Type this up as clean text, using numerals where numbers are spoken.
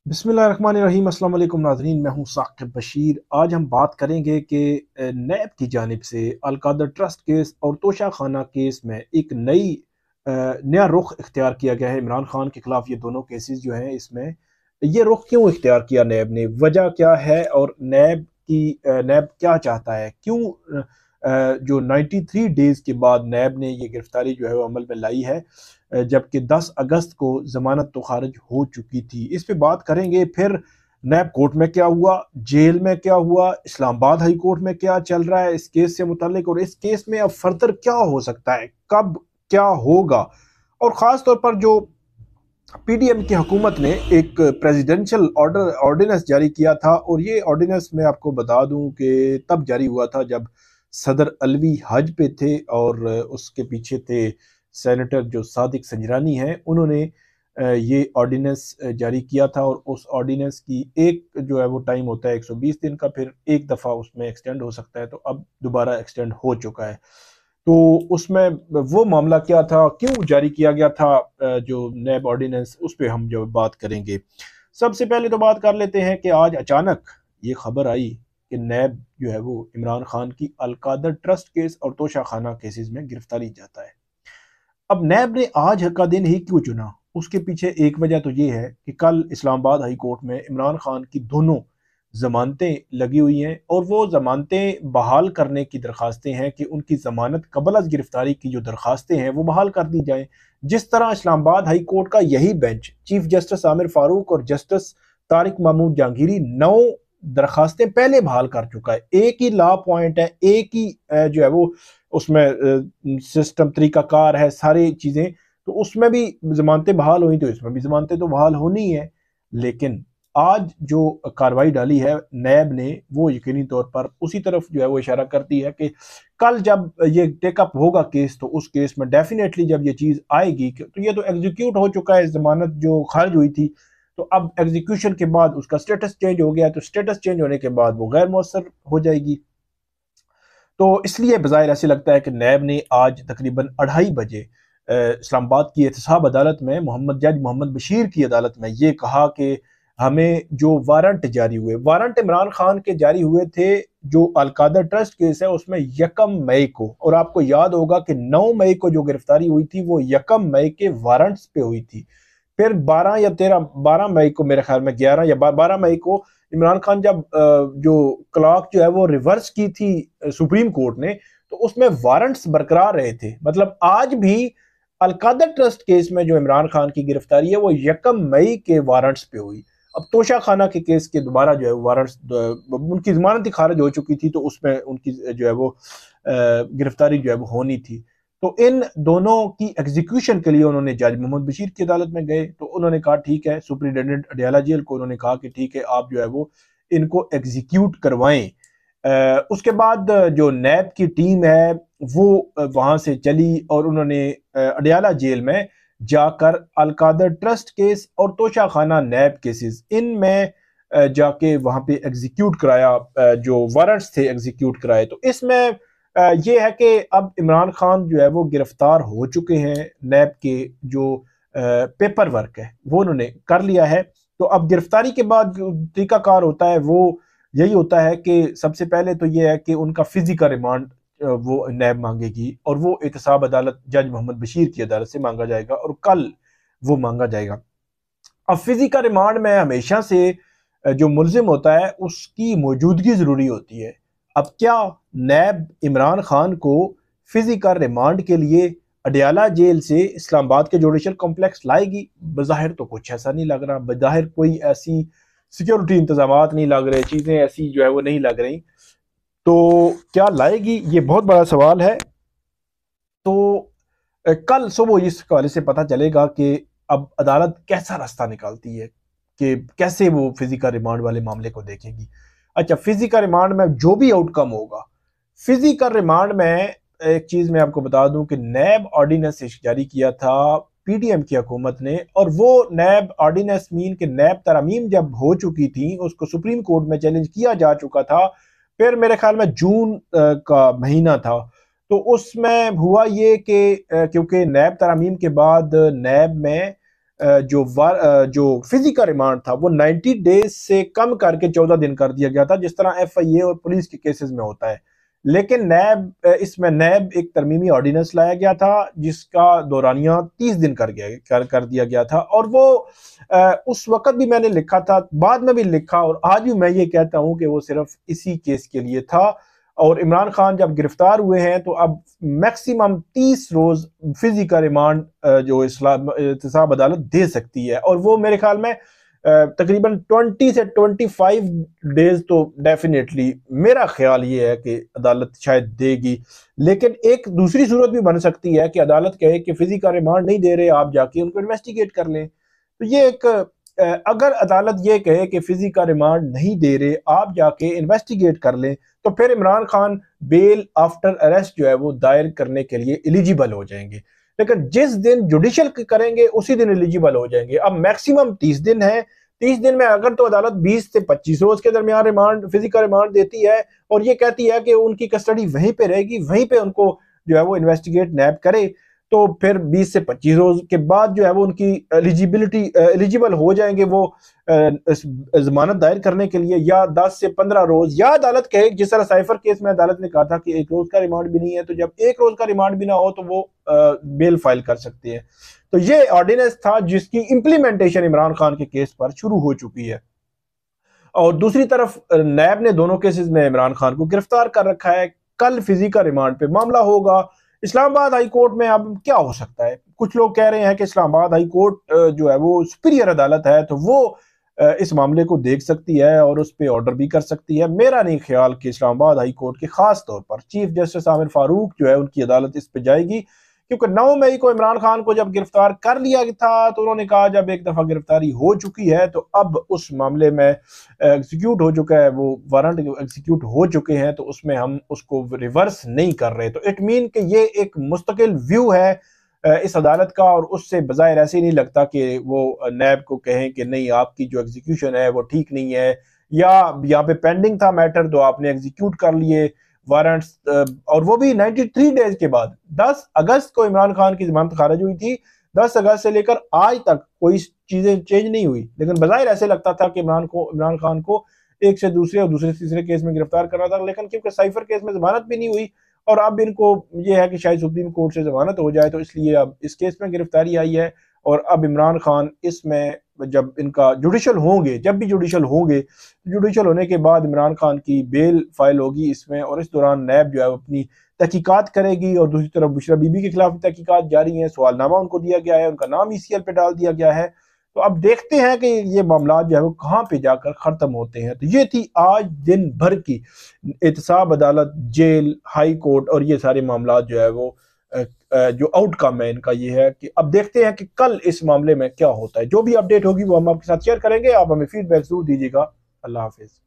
बिस्मिल्लाहिर्रहमानिर्रहीम। अस्सलाम वालेकुम नाज़रीन, मैं हूं साकिब बशीर। आज हम बात करेंगे कि नैब की जानिब से अलकादर ट्रस्ट केस और तोशा खाना केस में एक नया रुख इख्तियार किया गया है इमरान खान के खिलाफ। ये दोनों केसेस जो हैं, इसमें ये रुख क्यों इख्तियार किया नैब ने, वजह क्या है और नैब क्या चाहता है, क्यों जो 93 डेज के बाद नैब ने ये गिरफ्तारी जो है वो अमल में लाई है, जबकि 10 अगस्त को जमानत तो खारिज हो चुकी थी। इस पे बात करेंगे। फिर नैब कोर्ट में क्या हुआ, जेल में क्या हुआ, इस्लामाबाद हाई कोर्ट में क्या चल रहा है इस केस से मुतालिक, और इस केस में अब फर्दर क्या हो सकता है, कब क्या होगा। और ख़ास तौर पर जो पीडीएम की हुकूमत ने एक प्रेसिडेंशियल ऑर्डिनेंस जारी किया था, और ये ऑर्डिनेंस मैं आपको बता दूं कि तब जारी हुआ था जब सदर अलवी हज पे थे, और उसके पीछे थे सेनेटर जो सादिक संजरानी हैं। उन्होंने ये ऑर्डिनेंस जारी किया था, और उस ऑर्डिनेंस की एक जो है वो टाइम होता है 120 दिन का, फिर एक दफ़ा उसमें एक्सटेंड हो सकता है, तो अब दोबारा एक्सटेंड हो चुका है। तो उसमें वो मामला क्या था, क्यों जारी किया गया था जो नैब ऑर्डिनेंस, उस पर हम जो बात करेंगे। सबसे पहले तो बात कर लेते हैं कि आज अचानक ये खबर आई कि नैब जो है वो इमरान खान की अलकादर ट्रस्ट केस और तोशा खाना केसेस में गिरफ्तारी चाहता है। अब नैब ने आज का दिन ही क्यों चुना, उसके पीछे एक वजह तो ये है कि कल इस्लामाबाद हाई कोर्ट में इमरान खान की दोनों जमानतें लगी हुई हैं, और वो जमानतें बहाल करने की दरखास्तें हैं कि उनकी जमानत कबल अज गिरफ्तारी की जो दरखास्तें हैं वो बहाल कर दी जाएं। जिस तरह इस्लामाबाद हाई कोर्ट का यही bench chief justice Aamir Farooq और जस्टिस तारिक महमूद जहांगीरी 9 दरखास्तें पहले बहाल कर चुका है। एक ही लॉ पॉइंट है, एक ही जो है वो उसमें सिस्टम तरीकाकार है, सारी चीजें। तो उसमें भी जमानतें बहाल हुई, तो इसमें भी जमानतें तो बहाल होनी है। लेकिन आज जो कार्रवाई डाली है नैब ने, वो यकीनी तौर पर उसी तरफ जो है वो इशारा करती है कि कल जब ये टेकअप होगा केस, तो उस केस में डेफिनेटली जब ये चीज आएगी, तो ये तो एग्जीक्यूट हो चुका है, जमानत जो खारिज हुई थी, तो अब एग्जीक्यूशन के बाद उसका स्टेटस चेंज हो गया, तो स्टेटस चेंज होने के बाद वो गैर मौसर हो जाएगी। तो इसलिए बज़ाहिर ऐसे लगता है कि नैब ने आज तकरीबन 2:30 बजे इस्लामाबाद की एहतसाब अदालत में जज मोहम्मद बशीर की अदालत में ये कहा कि हमें जो वारंट जारी हुए, वारंट इमरान खान के जारी हुए थे जो अलकादर ट्रस्ट केस है उसमें 1 मई को, और आपको याद होगा कि 9 मई को जो गिरफ्तारी हुई थी वो 1 मई के वारंट्स पे हुई थी। फिर 12 को, मेरे ख्याल में 11 या 12 मई को इमरान खान जब जो क्लॉक जो है वो रिवर्स की थी सुप्रीम कोर्ट ने, तो उसमें वारंट्स बरकरार रहे थे। मतलब आज भी अलकादर ट्रस्ट केस में जो इमरान खान की गिरफ्तारी है वो 1 मई के वारंट्स पे हुई। अब तोशा खाना के केस के दोबारा जो है वारंट्स, उनकी जमानत खारिज हो चुकी थी, तो उसमें उनकी जो है वो गिरफ्तारी जो है वो होनी थी। तो इन दोनों की एग्जीक्यूशन के लिए उन्होंने जज मोहम्मद बशीर की अदालत में गए, तो उन्होंने कहा ठीक है, सुप्रिंटेंडेंट अडियाला जेल को उन्होंने कहा कि ठीक है, आप जो है वो इनको एग्जीक्यूट करवाएं। उसके बाद जो नैब की टीम है वो वहां से चली, और उन्होंने अडियाला जेल में जाकर अलकादर ट्रस्ट केस और तोशा खाना नैब केसेस इनमें जाके वहां पे एग्जीक्यूट कराया, जो वारंट्स थे एग्जीक्यूट कराए। तो इसमें ये है कि अब इमरान खान जो है वो गिरफ्तार हो चुके हैं, नैब के जो पेपर वर्क है वो उन्होंने कर लिया है। तो अब गिरफ्तारी के बाद जो तरीकाकार होता है वो यही होता है कि सबसे पहले तो ये है कि उनका फिजिकल रिमांड वो नैब मांगेगी, और वो एहतसाब अदालत जज मोहम्मद बशीर की अदालत से मांगा जाएगा, और कल वो मांगा जाएगा। अब फिजिकल रिमांड में हमेशा से जो मुलजिम होता है उसकी मौजूदगी जरूरी होती है। अब क्या नैब इमरान खान को फिजिकल रिमांड के लिए अडियाला जेल से इस्लामाबाद के जुडिशल कॉम्प्लेक्स लाएगी? बज़ाहिर तो कुछ ऐसा नहीं लग रहा, बज़ाहिर कोई ऐसी सिक्योरिटी इंतजाम नहीं लग रहे, चीजें ऐसी जो है वो नहीं लग रही। तो क्या लाएगी, ये बहुत बड़ा सवाल है। तो कल सुबह इस हवाले से पता चलेगा कि अब अदालत कैसा रास्ता निकालती है, कि कैसे वो फिजिकल रिमांड वाले मामले को देखेगी। अच्छा, फिजिकल रिमांड में जो भी आउटकम होगा, फिजिकल रिमांड में एक चीज मैं आपको बता दूं कि नैब ऑर्डिनेंस जारी किया था पीडीएम की हुकूमत ने, और वो नैब ऑर्डिनेंस मीन के नैब तरमीम जब हो चुकी थी, उसको सुप्रीम कोर्ट में चैलेंज किया जा चुका था। फिर मेरे ख्याल में जून का महीना था, तो उसमें हुआ ये कि क्योंकि नैब तरमीम के बाद नैब में جو فزیکل ریمانڈ تھا وہ 90 ڈیز سے کم کر کے 14 دن کر دیا گیا تھا، جس طرح ایف آئی اے اور پولیس کے کیسز میں ہوتا ہے۔ لیکن اس میں نیب ایک ترمیمی آرڈیننس لایا گیا تھا جس کا دورانیہ 30 دن کر دیا گیا تھا، اور وہ اس وقت بھی میں نے لکھا تھا، بعد میں بھی لکھا، اور آج بھی میں یہ کہتا ہوں کہ وہ صرف اسی کیس کے لیے تھا۔ اور عمران خان جب گرفتار ہوئے ہیں تو اب میکسیمم 30 روز فزیکل ریمانڈ جو احتساب عدالت دے سکتی ہے، اور وہ میرے خیال میں تقریباً 20 سے 25 ڈیز تو ڈیفینیٹلی میرا خیال یہ ہے کہ عدالت شاید دے گی۔ لیکن ایک دوسری صورت بھی بن سکتی ہے کہ عدالت کہے کہ فزیکل ریمانڈ نہیں دے رہے، آپ جا کے ان کو انویسٹیگیٹ کر لیں۔ تو یہ ایک اگر عدالت یہ کہے کہ فزیکل ریمانڈ نہیں دے رہے، آپ جا کے انویسٹیگیٹ کر لیں، تو پھر عمران خان بیل آفٹر اریسٹ جو ہے وہ دائر کرنے کے لیے ایلیجیبل ہو جائیں گے۔ لیکن جس دن جوڈیشل کریں گے اسی دن ایلیجیبل ہو جائیں گے۔ اب میکسیمم 30 دن ہے، 30 دن میں اگر تو عدالت 20 سے 25 روز کے درمیان فزیکل ریمانڈ دیتی ہے اور یہ کہتی ہے کہ ان کی کسٹڈی وہیں پہ رہے گی، وہیں پہ ان کو جو ہے وہ انویسٹیگیٹ نیب کرے، تو پھر 20 سے 25 روز کے بعد جو ہے وہ ان کی ایلیجیبل ہو جائیں گے وہ ضمانت دائر کرنے کے لیے، یا 10 سے 15 روز، یا عدالت کہے جس طرح سائفر کیس میں عدالت نے کہا تھا کہ 1 روز کا ریمانڈ بھی نہیں ہے، تو جب 1 روز کا ریمانڈ بھی نہ ہو تو وہ بیل فائل کر سکتے ہیں۔ تو یہ آرڈیننس تھا جس کی امپلیمنٹیشن عمران خان کے کیس پر شروع ہو چکی ہے، اور دوسری طرف نیب نے دونوں کیسز میں عمران خان کو گرفتار کر رکھا ہے۔ کل فزیکل ریمانڈ پہ معاملہ ہوگا اسلام آباد ہائی کورٹ میں۔ اب کیا ہو سکتا ہے؟ کچھ لوگ کہہ رہے ہیں کہ اسلام آباد ہائی کورٹ جو ہے وہ سپیریئر عدالت ہے، تو وہ اس معاملے کو دیکھ سکتی ہے اور اس پہ آرڈر بھی کر سکتی ہے۔ میرا نہیں خیال کہ اسلام آباد ہائی کورٹ کے خاص طور پر چیف جسٹس عامر فاروق جو ہے ان کی عدالت اس پہ جائے گی، کیونکہ 9 مئی کو عمران خان کو جب گرفتار کر لیا تھا تو انہوں نے کہا جب ایک دفعہ گرفتاری ہو چکی ہے تو اب اس معاملے میں ایگزیکیوٹ ہو چکا ہے، وہ وارنٹ ایگزیکیوٹ ہو چکے ہیں، تو اس میں ہم اس کو ریورس نہیں کر رہے۔ تو اٹ مین کہ یہ ایک مستقل ویو ہے اس عدالت کا، اور اس سے بظاہر ایسے نہیں لگتا کہ وہ نیب کو کہیں کہ نہیں آپ کی جو ایگزیکیوشن ہے وہ ٹھیک نہیں ہے، یا یہاں پہ پینڈنگ تھا میٹر تو آپ نے ایگزیکیوٹ کر لیے وارنٹس، اور وہ بھی 93 ڈیز کے بعد۔ 10 اگست کو عمران خان کی ضمانت خارج ہوئی تھی، 10 اگست سے لے کر آج تک کوئی چیزیں چینج نہیں ہوئی، لیکن بظاہر ایسے لگتا تھا کہ عمران خان کو ایک سے دوسرے اور دوسرے تیسرے کیس میں گرفتار کرنا تھا، لیکن کیونکہ سائفر کیس میں ضمانت بھی نہیں ہوئی، اور اب ان کو یہ ہے کہ شاید سپریم کورٹ سے ضمانت ہو جائے، تو اس لیے اب اس کیس میں گرفتاری آئی ہے۔ اور اب عمران خان اس میں جب ان کا جوڈیشل ہوں گے، جب بھی جوڈیشل ہوں گے، جوڈیشل ہونے کے بعد عمران خان کی بیل فائل ہوگی اس میں، اور اس دوران نیب جو ہے اپنی تحقیقات کرے گی، اور دوسری طرف بشرا بی بی کے خلاف تحقیقات جاری ہیں، سوال نامہ ان کو دیا گیا ہے، ان کا نام ای سی ایل پہ ڈال دیا گیا ہے۔ تو اب دیکھتے ہیں کہ یہ معاملات جو ہے وہ کہاں پہ جا کر ختم ہوتے ہیں۔ تو یہ تھی آج دن بھر کی احتساب عدالت، جیل، ہائی کورٹ، اور یہ سارے معاملات جو ہے وہ جو آؤٹ کم ہے ان کا یہ ہے کہ اب دیکھتے ہیں کہ کل اس معاملے میں کیا ہوتا ہے۔ جو بھی اپڈیٹ ہوگی وہ ہم آپ کے ساتھ شیئر کریں گے، آپ ہمیں فیڈ بیک ضرور دیجیے گا۔ اللہ حافظ۔